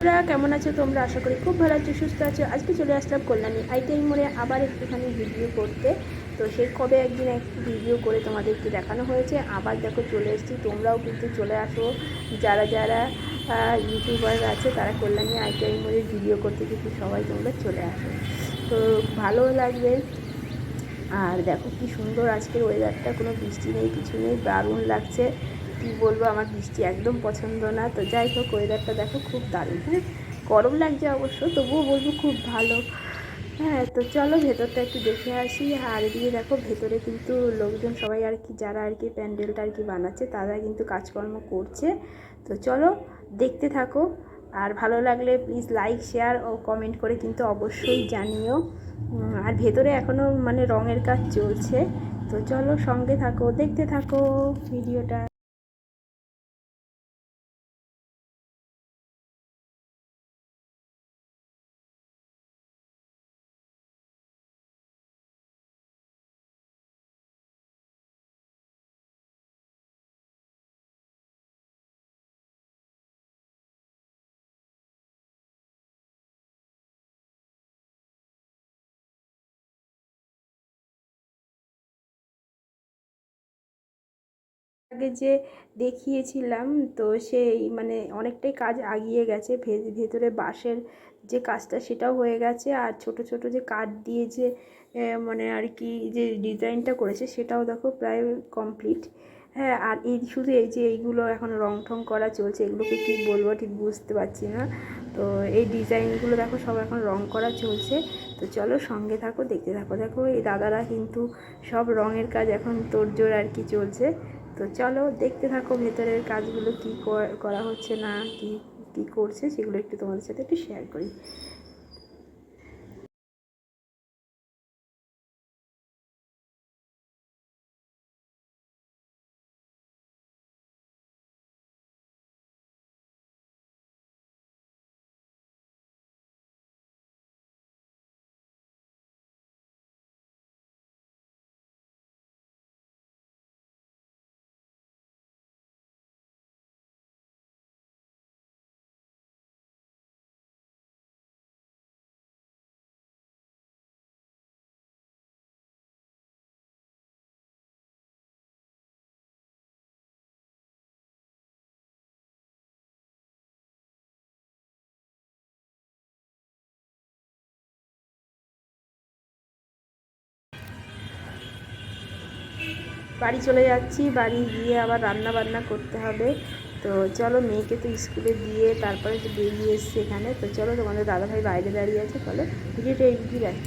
তোমরা কেমন আছো? তোমরা আশা করি খুব ভালো আছো, সুস্থ আছো। আজকে চলে আসলাম কল্যাণী আইটিআই মোড়ে আবার একটুখানি ভিডিও করতে। তো সেই কবে একদিন এক ভিডিও করে তোমাদেরকে দেখানো হয়েছে, আবার দেখো চলে এসেছি। তোমরাও কিন্তু চলে আসো, যারা যারা ইউটিউবার আছে তারা কল্যাণী আইটিআই মোড়ের ভিডিও করতে কিন্তু সবাই তোমরা চলে আসো, তো ভালো লাগবে। আর দেখো কি সুন্দর আজকের ওয়েদারটা, কোনো বৃষ্টি নেই, কিছু নেই, দারুণ লাগছে। কী বলবো, আমার বৃষ্টি একদম পছন্দ না। তো যাই হোক, ওয়েদারটা দেখো খুব দারুণ। হ্যাঁ, গরম লাগছে অবশ্য, তবুও বলবো খুব ভালো। হ্যাঁ, তো চলো ভেতরটা একটু দেখে আসি। আর এদিকে দেখো ভেতরে কিন্তু লোকজন সবাই আর কি, যারা আর কি প্যান্ডেলটা আর কি বানাচ্ছে, তারা কিন্তু কাজকর্ম করছে। তো চলো দেখতে থাকো। আর ভালো লাগলে প্লিজ লাইক, শেয়ার ও কমেন্ট করে কিন্তু অবশ্যই জানিও। আর ভেতরে এখনও মানে রঙের কাজ চলছে। তো চলো সঙ্গে থাকো, দেখতে থাকো ভিডিওটা। আগে যে দেখিয়েছিলাম, তো সেই মানে অনেকটাই কাজ আগিয়ে গেছে। ভেতরে বাঁশের যে কাজটা সেটাও হয়ে গেছে। আর ছোট ছোট যে কাঠ দিয়ে যে মানে আর কি যে ডিজাইনটা করেছে সেটাও দেখো প্রায় কমপ্লিট। হ্যাঁ, আর এই শুধু এই যে এইগুলো এখন রং ঠং করা চলছে, এগুলোকে কী বলবো ঠিক বুঝতে পারছি না। তো এই ডিজাইনগুলো দেখো সব এখন রং করা চলছে। তো চলো সঙ্গে থাকো, দেখতে থাকো। দেখো এই দাদারা কিন্তু সব রঙের কাজ এখন তোড়জোড় আর কি চলছে। তো চলো দেখতে থাকো ভেতরের কাজগুলো কী করা হচ্ছে, না কি কী করছে সেগুলো একটু তোমাদের সাথে একটু শেয়ার করি। বাড়ি চলে যাচ্ছি, বাড়ি গিয়ে আবার রান্না বান্না করতে হবে। তো চলো, মেয়েকে তো স্কুলে দিয়ে তারপরে বেরিয়ে এসছি এখানে। তো চলো, তোমাদের দাদাভাই বাইরে দাঁড়িয়ে আছে, চলো ভিডিওটা এই দিকে যাচ্ছি।